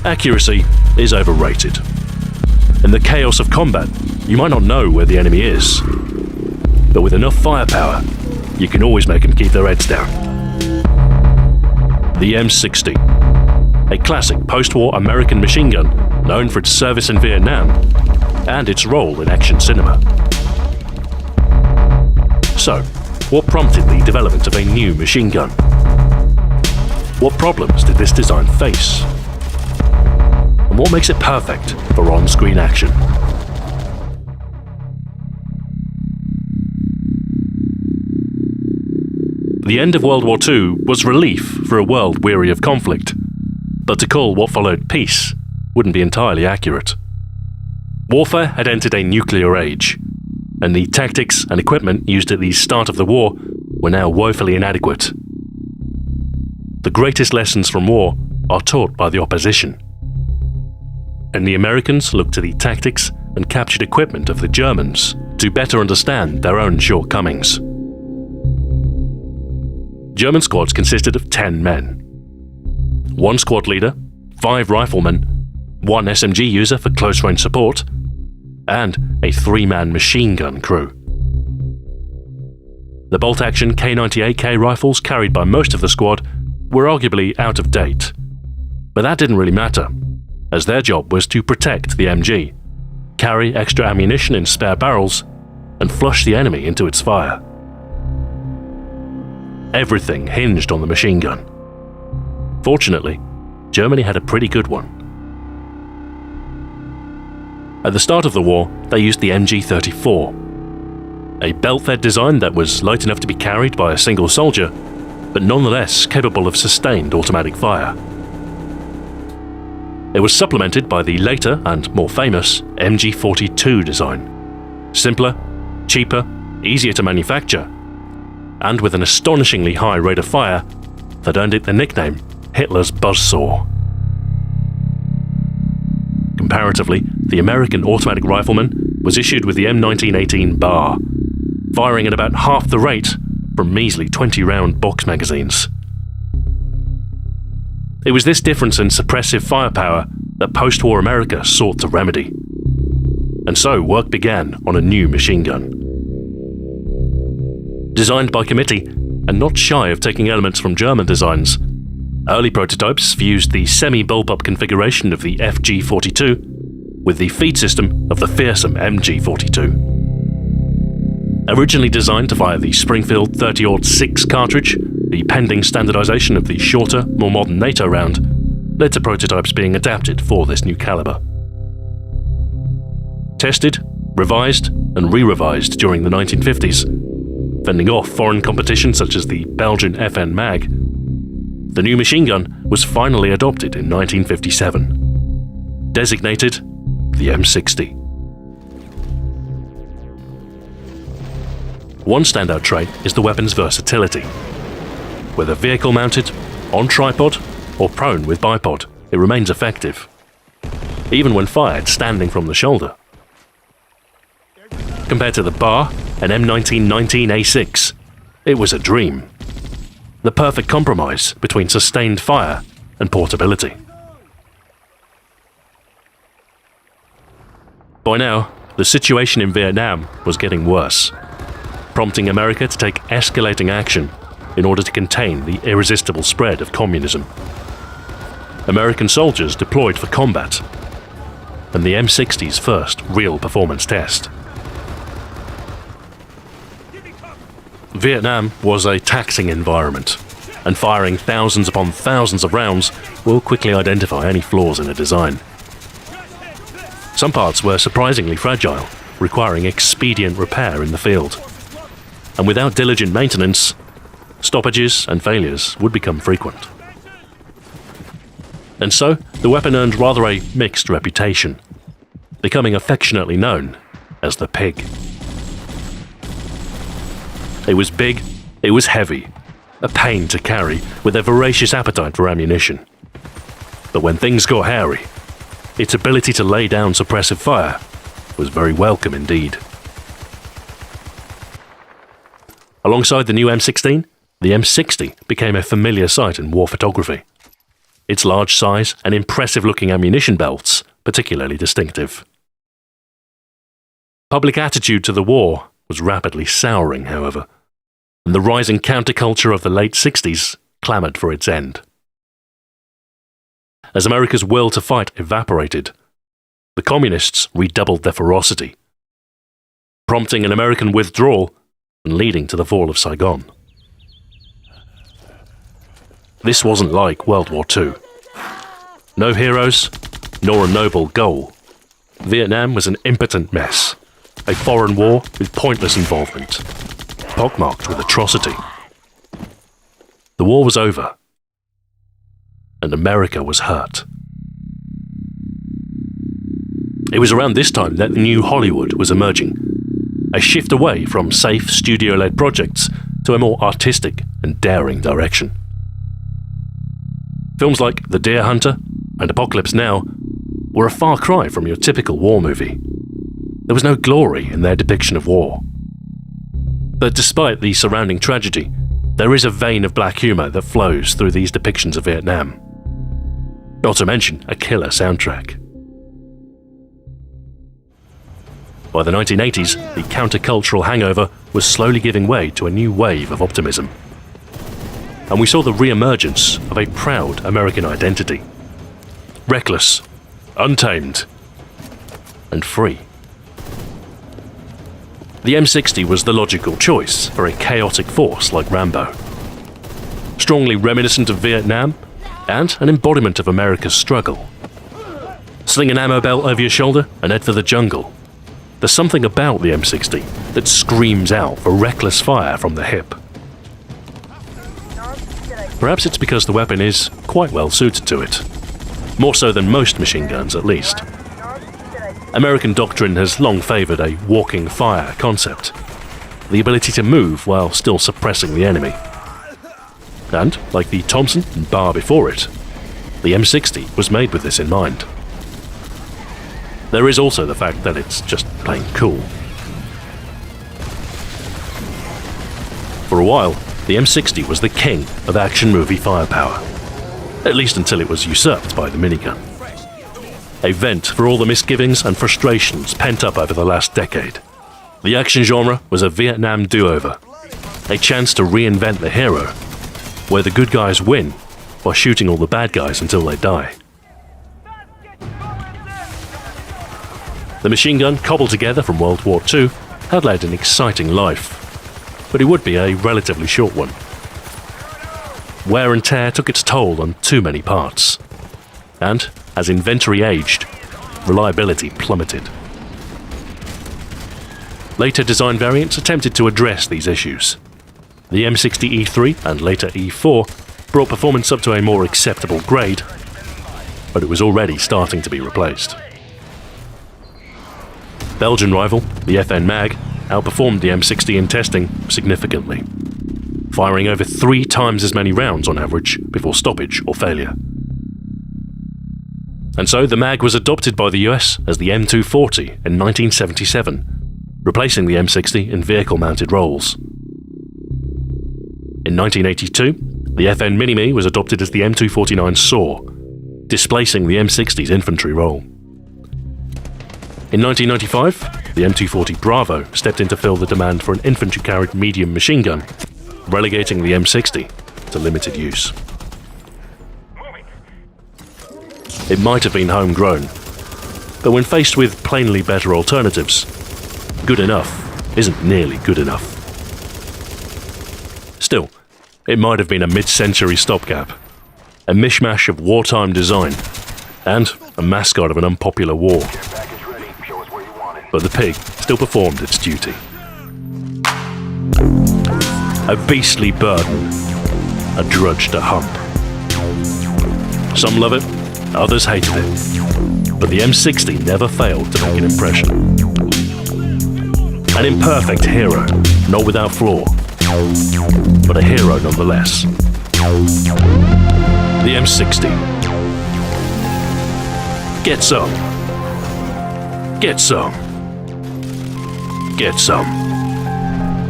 Accuracy is overrated. In the chaos of combat, you might not know where the enemy is. But with enough firepower, you can always make them keep their heads down. The M60, a classic post-war American machine gun known for its service in Vietnam and its role in action cinema. So, what prompted the development of a new machine gun? What problems did this design face? And what makes it perfect for on-screen action? The end of World War II was relief for a world weary of conflict, but to call what followed peace wouldn't be entirely accurate. Warfare had entered a nuclear age, and the tactics and equipment used at the start of the war were now woefully inadequate. The greatest lessons from war are taught by the opposition, and the Americans looked to the tactics and captured equipment of the Germans to better understand their own shortcomings. German squads consisted of 10 men. 1 squad leader, 5 riflemen, 1 SMG user for close-range support, and a 3-man machine gun crew. The bolt-action K98K rifles carried by most of the squad were arguably out of date, but that didn't really matter, as their job was to protect the MG, carry extra ammunition in spare barrels, and flush the enemy into its fire. Everything hinged on the machine gun. Fortunately, Germany had a pretty good one. At the start of the war, they used the MG-34, a belt-fed design that was light enough to be carried by a single soldier, but nonetheless capable of sustained automatic fire. It was supplemented by the later and more famous MG-42 design. Simpler, cheaper, easier to manufacture, and with an astonishingly high rate of fire that earned it the nickname Hitler's Buzzsaw. Comparatively, the American automatic rifleman was issued with the M1918 bar, firing at about half the rate from measly 20-round box magazines. It was this difference in suppressive firepower that post-war America sought to remedy. And so work began on a new machine gun. Designed by committee, and not shy of taking elements from German designs, early prototypes fused the semi-bullpup configuration of the FG-42 with the feed system of the fearsome MG-42. Originally designed to fire the Springfield 30-06 cartridge, the pending standardization of the shorter, more modern NATO round led to prototypes being adapted for this new caliber. Tested, revised, and re-revised during the 1950s, fending off foreign competition such as the Belgian FN Mag, the new machine gun was finally adopted in 1957, designated the M60. One standout trait is the weapon's versatility. Whether vehicle-mounted, on tripod, or prone with bipod, it remains effective, even when fired standing from the shoulder. Compared to the bar, an M1919A6, it was a dream. The perfect compromise between sustained fire and portability. By now, the situation in Vietnam was getting worse, prompting America to take escalating action in order to contain the irresistible spread of communism. American soldiers deployed for combat, and the M60's first real performance test. Vietnam was a taxing environment, and firing thousands upon thousands of rounds will quickly identify any flaws in a design. Some parts were surprisingly fragile, requiring expedient repair in the field. And without diligent maintenance, stoppages and failures would become frequent. And so, the weapon earned rather a mixed reputation, becoming affectionately known as the Pig. It was big, it was heavy, a pain to carry with a voracious appetite for ammunition. But when things got hairy, its ability to lay down suppressive fire was very welcome indeed. Alongside the new M16, the M60 became a familiar sight in war photography. its large size and impressive-looking ammunition belts particularly distinctive. Public attitude to the war was rapidly souring, however, and the rising counterculture of the late 60s clamoured for its end. As America's will to fight evaporated, the communists redoubled their ferocity, prompting an American withdrawal and leading to the fall of Saigon. This wasn't like World War II. No heroes, nor a noble goal. Vietnam was an impotent mess, a foreign war with pointless involvement, pockmarked with atrocity. The war was over, and America was hurt. It was around this time that the new Hollywood was emerging, a shift away from safe studio-led projects to a more artistic and daring direction. Films like The Deer Hunter and Apocalypse Now were a far cry from your typical war movie. There was no glory in their depiction of war. But despite the surrounding tragedy, there is a vein of black humour that flows through these depictions of Vietnam. Not to mention a killer soundtrack. By the 1980s, the countercultural hangover was slowly giving way to a new wave of optimism. And we saw the re-emergence of a proud American identity. Reckless, untamed, and free. The M60 was the logical choice for a chaotic force like Rambo. Strongly reminiscent of Vietnam, and an embodiment of America's struggle. Sling an ammo belt over your shoulder and head for the jungle. There's something about the M60 that screams out for reckless fire from the hip. Perhaps it's because the weapon is quite well suited to it. More so than most machine guns, at least. American doctrine has long favoured a walking fire concept, the ability to move while still suppressing the enemy. And, like the Thompson and Bar before it, the M60 was made with this in mind. There is also the fact that it's just plain cool. For a while, the M60 was the king of action movie firepower, at least until it was usurped by the minigun. A vent for all the misgivings and frustrations pent up over the last decade. The action genre was a Vietnam do-over, a chance to reinvent the hero, where the good guys win by shooting all the bad guys until they die. The machine gun, cobbled together from World War II, had led an exciting life, but it would be a relatively short one. Wear and tear took its toll on too many parts, and as inventory aged, reliability plummeted. Later design variants attempted to address these issues. The M60 E3 and later E4 brought performance up to a more acceptable grade, but it was already starting to be replaced. Belgian rival, the FN Mag, outperformed the M60 in testing significantly, firing over 3 times as many rounds on average before stoppage or failure. And so the Mag was adopted by the US as the M240 in 1977, replacing the M60 in vehicle-mounted roles. In 1982, the FN Mini-Me was adopted as the M249 SAW, displacing the M60's infantry role. In 1995, the M240 Bravo stepped in to fill the demand for an infantry-carried medium machine gun, relegating the M60 to limited use. It might have been homegrown, but when faced with plainly better alternatives, good enough isn't nearly good enough. Still, it might have been a mid-century stopgap, a mishmash of wartime design, and a mascot of an unpopular war. But the pig still performed its duty. A beastly burden, a drudge to hump. Some love it, others hated it, but the M60 never failed to make an impression. An imperfect hero, not without flaw, but a hero nonetheless. The M60. Get some. Get some. Get some.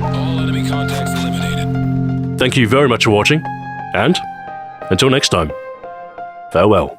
All enemy contacts eliminated. Thank you very much for watching, and until next time. Farewell.